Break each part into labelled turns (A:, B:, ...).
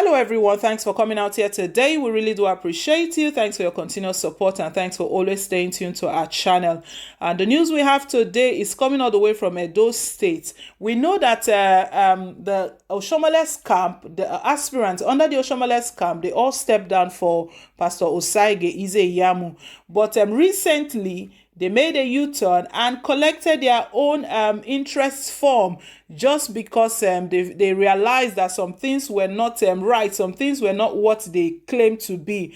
A: Hello everyone, thanks for coming out here today. We really do appreciate you. Thanks for your continuous support and thanks for always staying tuned to our channel. And the news we have today is coming all the way from Edo State. We know that the Oshomole's camp, the aspirants under the Oshomole's camp, they all stepped down for Pastor IZE-IYAMU. But recently, they made a U-turn and collected their own interest form just because they realized that some things were not right, some things were not what they claimed to be.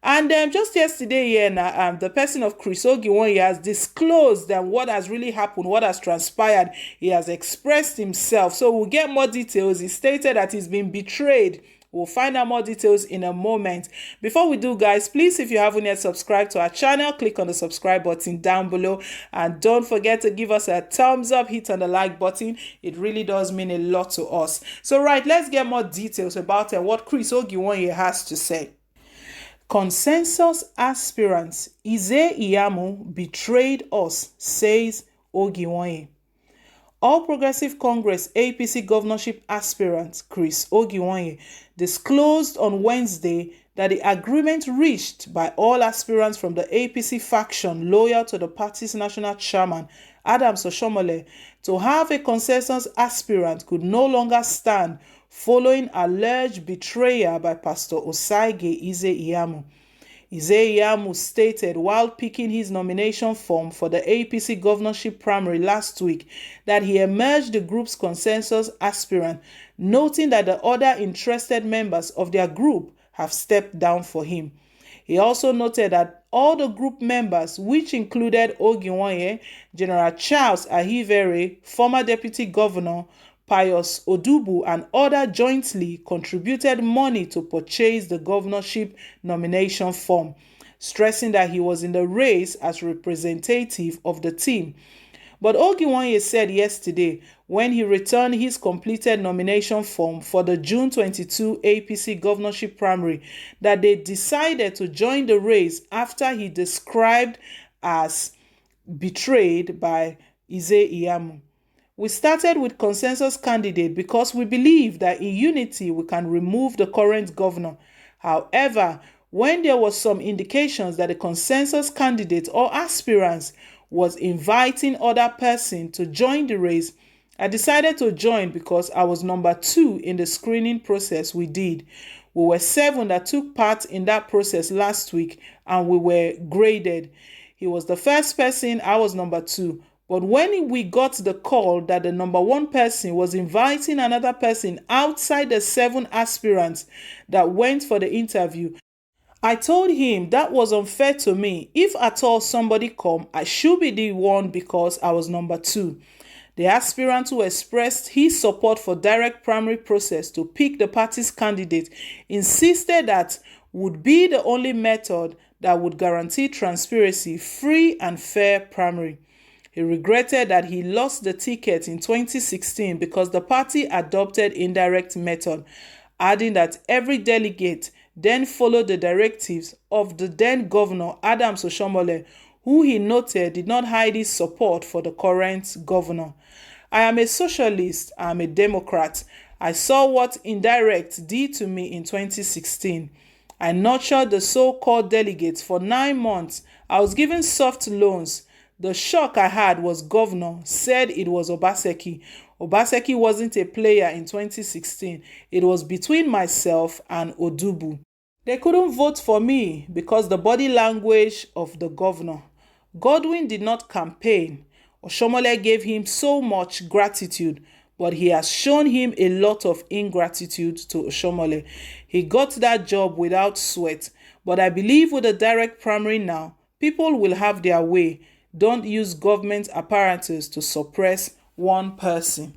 A: And just yesterday, the person of Chris Ogiwonye has disclosed what has really happened, what has transpired. He has expressed himself. So we'll get more details. He stated that he's been betrayed. We'll find out more details in a moment. Before we do, guys, please, if you haven't yet subscribed to our channel, click on the subscribe button down below. And don't forget to give us a thumbs up, hit on the like button. It really does mean a lot to us. So, right, let's get more details about what Chris Ogiwonye has to say. Consensus aspirants, IZE-IYAMU betrayed us, says Ogiwonye. All Progressive Congress APC governorship aspirant Chris Ogiwonye disclosed on Wednesday that the agreement reached by all aspirants from the APC faction loyal to the party's national chairman, Adams Oshomole, to have a consensus aspirant could no longer stand following alleged betrayal by Pastor Osaige IZE-IYAMU. IZE-IYAMU stated while picking his nomination form for the APC governorship primary last week that he emerged the group's consensus aspirant, noting that the other interested members of their group have stepped down for him. He also noted that all the group members, which included Ogiwonye, General Charles Ahivere, former deputy governor, Pius Odubu, and others jointly contributed money to purchase the governorship nomination form, stressing that he was in the race as representative of the team. But Ogiwonye said yesterday, when he returned his completed nomination form for the June 22 APC governorship primary, that they decided to join the race after he described as betrayed by IZE-IYAMU. We started with consensus candidate because we believe that in unity we can remove the current governor. However, when there was some indications that the consensus candidate or aspirants was inviting other person to join the race, I decided to join because I was number 2 in the screening process we did. We were 7 that took part in that process last week and we were graded. He was the first person, I was number 2. But when we got the call that the number 1 person was inviting another person outside the 7 aspirants that went for the interview, I told him that was unfair to me. If at all somebody come, I should be the one because I was number 2. The aspirant who expressed his support for direct primary process to pick the party's candidate insisted that would be the only method that would guarantee transparency, free and fair primary. He regretted that he lost the ticket in 2016 because the party adopted indirect method, adding that every delegate then followed the directives of the then governor Adams Oshomole, who he noted did not hide his support for the current governor. I am a socialist, I am a Democrat. I saw what indirect did to me in 2016. I nurtured the so-called delegates for 9 months. I was given soft loans. The shock I had was governor said it was Obaseki. Obaseki wasn't a player in 2016. It was between myself and Odubu. They couldn't vote for me because the body language of the governor. Godwin did not campaign. Oshomole gave him so much gratitude, but he has shown him a lot of ingratitude to Oshomole. He got that job without sweat, but I believe with a direct primary now, people will have their way. Don't use government apparatus to suppress one person.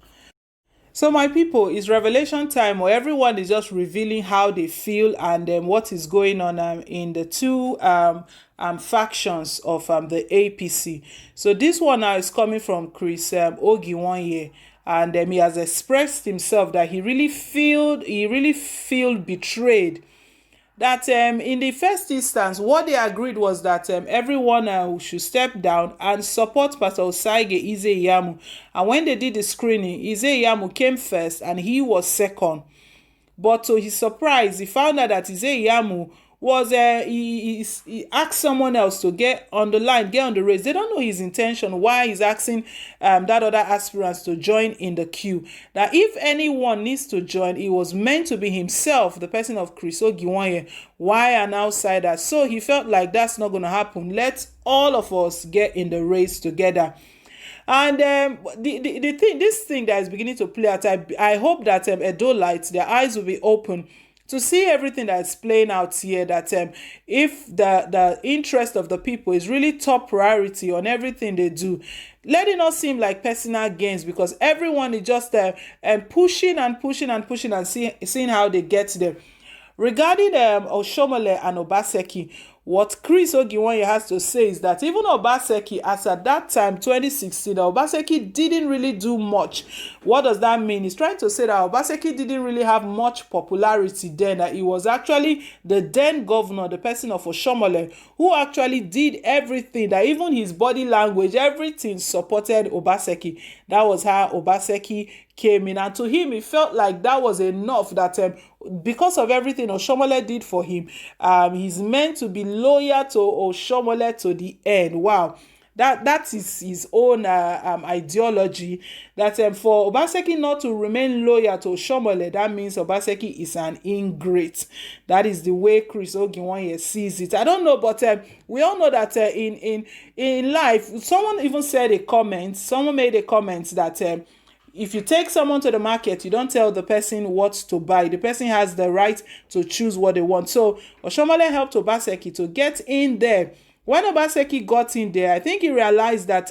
A: So my people, it's revelation time where everyone is just revealing how they feel and what is going on in the two factions of the APC. So this one now is coming from Chris Ogiwonye, and he has expressed himself that he really feel betrayed. That in the first instance, what they agreed was that everyone should step down and support Pastor Osaige IZE-IYAMU. And when they did the screening, IZE-IYAMU came first and he was second. But to his surprise, he found out that IZE-IYAMU was he asked someone else to get on the line, get on the race. They don't know his intention, why he's asking that other aspirants to join in the queue. That if anyone needs to join, it was meant to be himself, the person of Chris Ogiwanye. Why an outsider? So he felt like that's not going to happen. Let all of us get in the race together. And this thing that is beginning to play out, I hope that Edo lights, their eyes will be open to see everything that's playing out here, that if the interest of the people is really top priority on everything they do, let it not seem like personal gains, because everyone is just pushing and pushing and pushing and seeing how they get there. Regarding Oshomole and Obaseki, what Chris Ogiwanye has to say is that even Obaseki, as at that time, 2016, Obaseki didn't really do much. What does that mean? He's trying to say that Obaseki didn't really have much popularity then, that he was actually the then governor, the person of Oshomole, who actually did everything, that even his body language, everything supported Obaseki. That was how Obaseki came in, and to him it felt like that was enough, that because of everything Oshomole did for him, he's meant to be loyal to Oshomole to the end. Wow, that is his own ideology, that for Obaseki not to remain loyal to Oshomole, that means Obaseki is an ingrate. That is the way Chris Ogiwanye sees it. I don't know, but we all know that in life, someone even said a comment, someone made a comment that if you take someone to the market, you don't tell the person what to buy. The person has the right to choose what they want. So Oshomole helped Obaseki to get in there. When Obaseki got in there, I think he realized that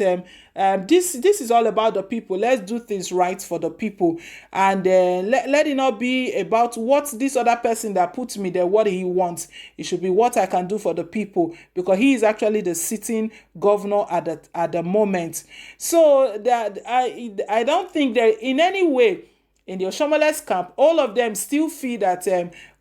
A: this is all about the people. Let's do things right for the people, and let it not be about what this other person that put me there, what he wants. It should be what I can do for the people, because he is actually the sitting governor at the moment. So that I don't think that in any way, in the Oshomole's camp, all of them still feel that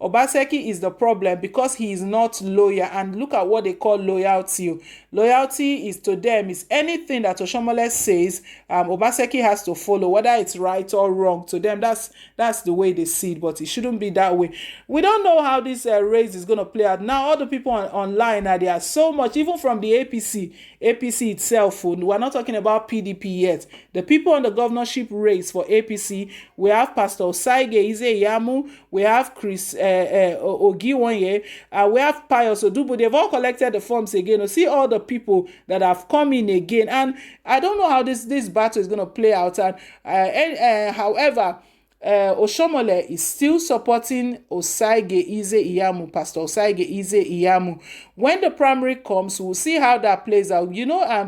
A: Obaseki is the problem because he is not loyal. And look at what they call loyalty. Loyalty is, to them, is anything that Oshomole says, Obaseki has to follow, whether it's right or wrong. To them, that's the way they see it, but it shouldn't be that way. We don't know how this race is going to play out. Now, all the people online, there are so much, even from the APC itself. We're not talking about PDP yet. The people on the governorship race for APC, we have Pastor IZE-IYAMU, we have Chris Ogiwanye, we have Pius Odubu. They've all collected the forms again. You see all the people that have come in again, and I don't know how this battle is going to play out. And however, Oshomole is still supporting IZE-IYAMU, Pastor IZE-IYAMU. When the primary comes, we'll see how that plays out.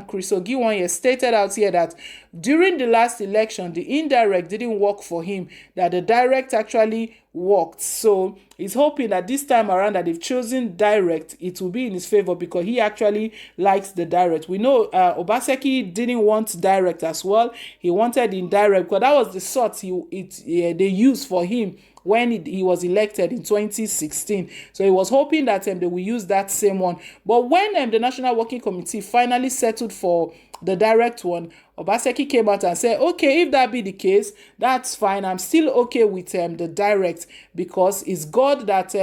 A: Chris Ogiwanye stated out here that during the last election, the indirect didn't work for him, that the direct actually worked. So he's hoping that this time around that they've chosen direct, it will be in his favor, because he actually likes the direct. We know Obaseki didn't want direct as well. He wanted indirect, because that was the sort they used for him when he was elected in 2016. So he was hoping that they will use that same one. But when the National Working Committee finally settled for the direct one, Obaseki came out and said, okay, if that be the case, that's fine. I'm still okay with the direct, because it's God that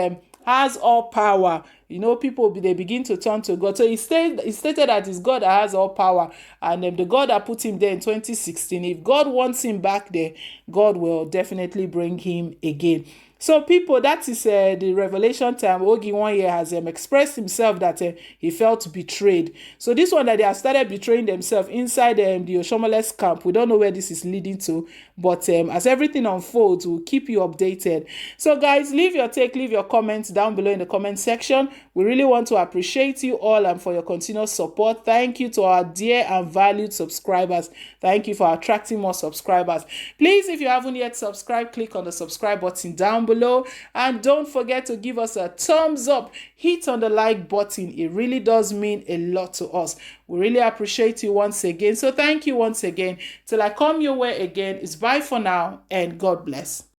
A: has all power. People, they begin to turn to God. So he stated that it's God that has all power, and the God that put him there in 2016, if God wants him back there, God will definitely bring him again. So people, that is the revelation time. Ogiwanye has expressed himself that he felt betrayed. So this one, that they have started betraying themselves inside the Oshomole's camp. We don't know where this is leading to, but as everything unfolds, we'll keep you updated. So guys, leave your take, leave your comments down below in the comment section. We really want to appreciate you all and for your continuous support. Thank you to our dear and valued subscribers. Thank you for attracting more subscribers. Please, if you haven't yet subscribed, click on the subscribe button down below, and don't forget to give us a thumbs up. Hit on the like button. It really does mean a lot to us. We really appreciate you once again. So thank you once again. Till I come your way again, it's bye for now, and God bless.